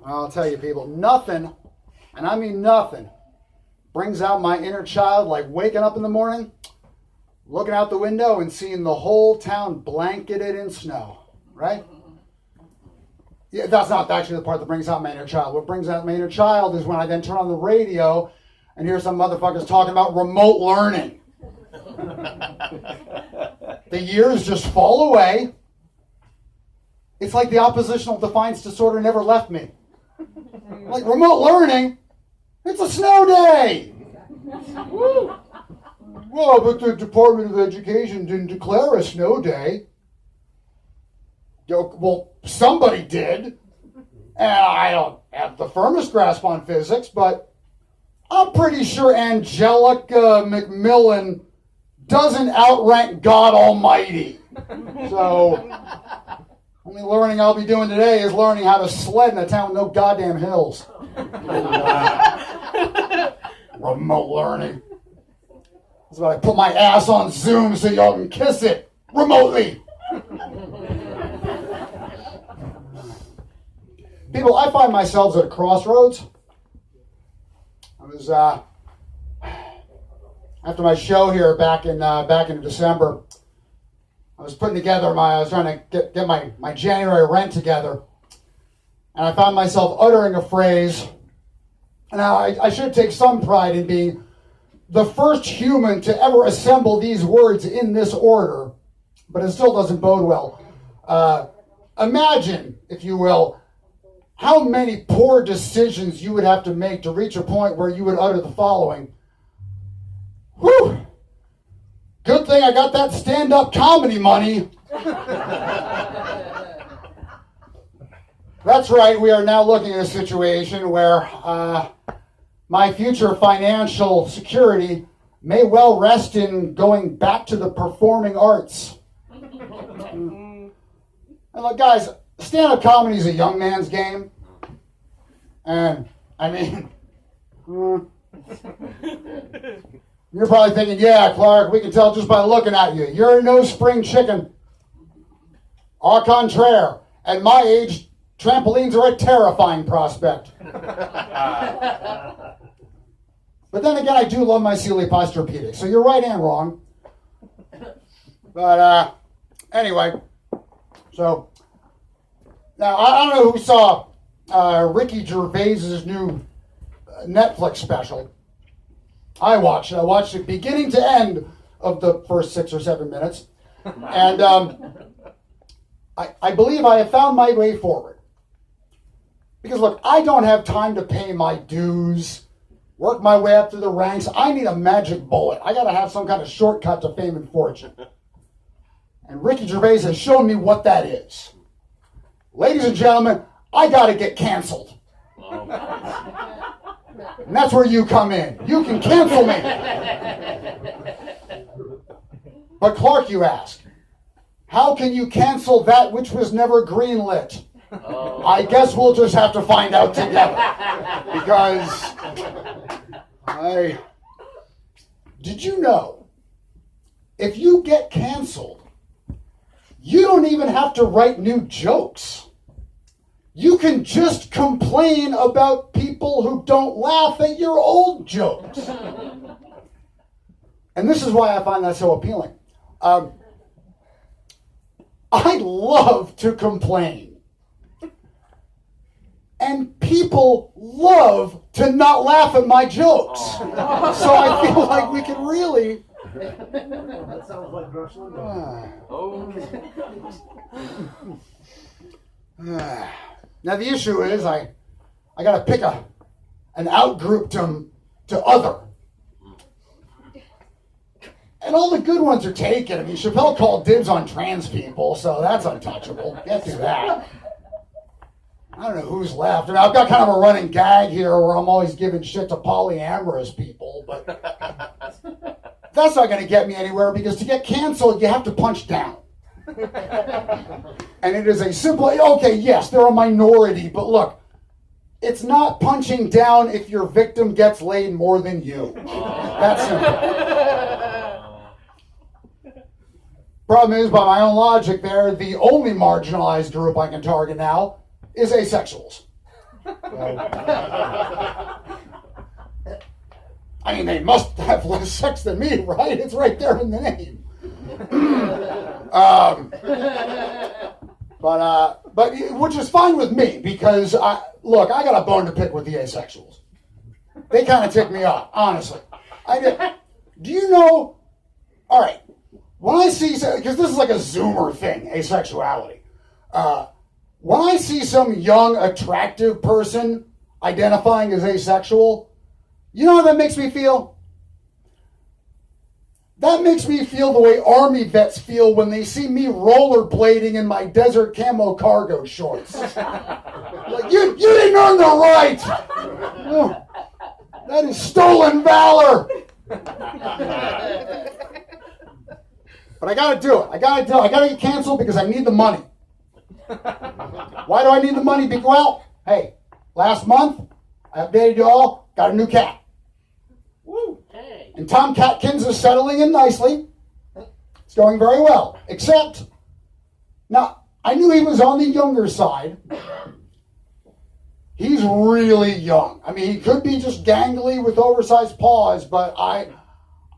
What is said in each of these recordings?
I'll tell you, people, nothing, and I mean nothing, brings out my inner child like waking up in the morning, looking out the window and seeing the whole town blanketed in snow, right? Yeah, that's not actually the part that brings out my inner child. What brings out my inner child is when I then turn on the radio and hear some motherfuckers talking about remote learning. The years just fall away. It's like the oppositional defiance disorder never left me. Like, remote learning? It's a snow day! Woo. Well, but the Department of Education didn't declare a snow day. Well, somebody did. And I don't have the firmest grasp on physics, but I'm pretty sure Angelica McMillan doesn't outrank God Almighty. So, only learning I'll be doing today is learning how to sled in a town with no goddamn hills. Remote learning. That's why I put my ass on Zoom so y'all can kiss it remotely. People, I find myself at a crossroads. I was after my show here back in December. I was putting together I was trying to get my January rent together, and I found myself uttering a phrase. Now I should take some pride in being the first human to ever assemble these words in this order, but it still doesn't bode well. Imagine, if you will, how many poor decisions you would have to make to reach a point where you would utter the following. Whew! Good thing I got that stand-up comedy money. That's right, we are now looking at a situation where my future financial security may well rest in going back to the performing arts. And look, guys, stand-up comedy is a young man's game. And, I mean, you're probably thinking, yeah, Clark, we can tell just by looking at you. You're no spring chicken. Au contraire. At my age, trampolines are a terrifying prospect. But then again, I do love my Sealy Posturepedic. So you're right and wrong. But anyway, so now I don't know who saw Ricky Gervais's new Netflix special. I watched it. I watched it beginning to end of the first 6 or 7 minutes. And I believe I have found my way forward. Because look, I don't have time to pay my dues, work my way up through the ranks. I need a magic bullet. I got to have some kind of shortcut to fame and fortune. And Ricky Gervais has shown me what that is. Ladies and gentlemen, I got to get canceled. And that's where you come in. You can cancel me. But Clark, you ask, how can you cancel that which was never greenlit? I guess we'll just have to find out together. Because did you know, if you get canceled, you don't even have to write new jokes. You can just complain about people who don't laugh at your old jokes. And this is why I find that so appealing. I love to complain. And people love to not laugh at my jokes. So I feel like we can really... That sounds like Rush Limbaugh. Now the issue is I got to pick an out-grouptum to other. And all the good ones are taken. I mean, Chappelle called dibs on trans people, so that's untouchable. Can't do that. I don't know who's left. I mean, I've got kind of a running gag here where I'm always giving shit to polyamorous people, but that's not going to get me anywhere because to get canceled, you have to punch down. And it is a simple, okay, yes, they're a minority, but look, it's not punching down if your victim gets laid more than you. That's simple. Problem is, by my own logic there, the only marginalized group I can target now is asexuals. I mean, they must have less sex than me, right? It's right there in the name. But which is fine with me because look, I got a bone to pick with the asexuals. They kind of tick me off, honestly. Do you know? All right, when I see, because this is like a Zoomer thing, asexuality. When I see some young, attractive person identifying as asexual, you know how that makes me feel? That makes me feel the way Army vets feel when they see me rollerblading in my desert camo cargo shorts. Like, you didn't earn the right! Oh, that is stolen valor! But I gotta do it. I gotta get canceled because I need the money. Why do I need the money? Well, hey, last month, I updated you all, got a new cat. Woo! Hey. And Tom Catkins is settling in nicely. It's going very well. Except, now, I knew he was on the younger side. He's really young. I mean, he could be just gangly with oversized paws, but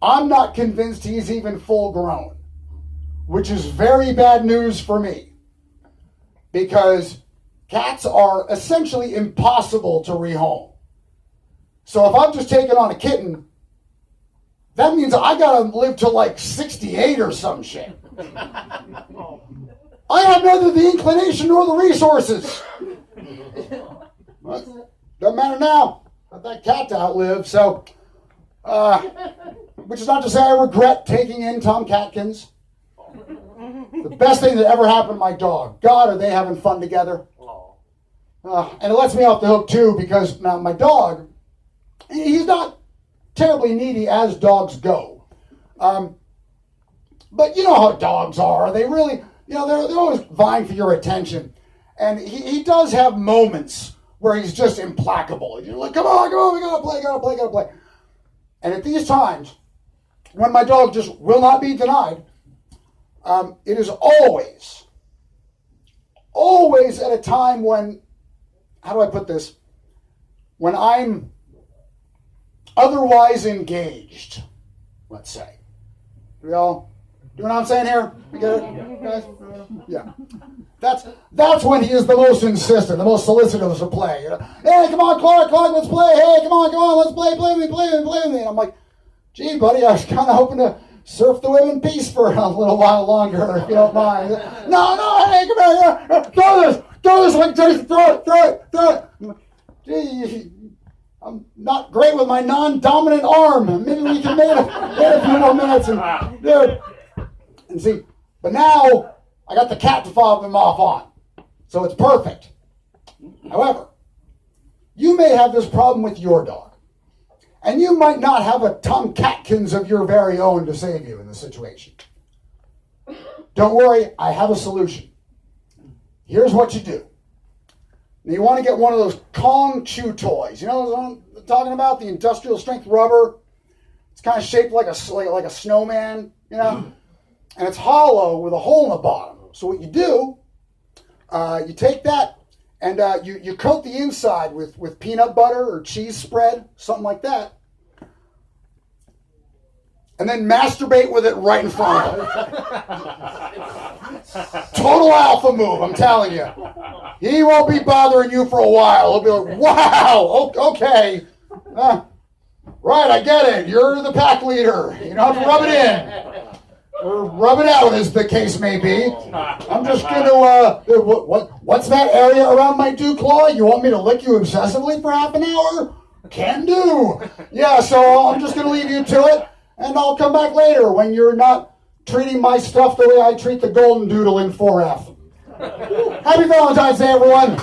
I'm not convinced he's even full grown, which is very bad news for me. Because cats are essentially impossible to rehome. So if I've just taken on a kitten, that means I gotta live till like 68 or some shit. I have neither the inclination nor the resources. Well, doesn't matter now. Got that cat to outlive, so which is not to say I regret taking in Tom Catkins. The best thing that ever happened to my dog. God, are they having fun together? And it lets me off the hook, too, because now my dog, he's not terribly needy as dogs go. But you know how dogs are. They really, they're always vying for your attention. And he does have moments where he's just implacable. You're like, come on, we gotta play. And at these times, when my dog just will not be denied, it is always at a time when, how do I put this? When I'm otherwise engaged, let's say. We all do you know what I'm saying here? You get it, guys? Yeah. That's when he is the most insistent, the most solicitous to play. Hey, come on, Clark, let's play. Hey, come on, let's play with me. And I'm like, gee, buddy, I was kind of hoping to surf the wave in peace for a little while longer, if you don't mind. No, hey, come here, throw this, like Jason, throw it. Gee, I'm not great with my non-dominant arm. Maybe we can wait a few more minutes and see. But now I got the cat to fob him off on, so it's perfect. However, you may have this problem with your dog. And you might not have a Tom Catkins of your very own to save you in this situation. Don't worry, I have a solution. Here's what you do. Now you want to get one of those Kong chew toys. You know what I'm talking about? The industrial strength rubber. It's kind of shaped like a snowman, And it's hollow with a hole in the bottom. So what you do, you take that and you coat the inside with peanut butter or cheese spread, something like that. And then masturbate with it right in front of him. Total alpha move, I'm telling you. He won't be bothering you for a while. He'll be like, wow, okay. Right, I get it. You're the pack leader. You don't have to rub it in. Or rub it out, as the case may be. I'm just going to, what's that area around my dew claw? You want me to lick you obsessively for half an hour? Can do. Yeah, so I'm just going to leave you to it. And I'll come back later when you're not treating my stuff the way I treat the golden doodle in 4F. Happy Valentine's Day, everyone.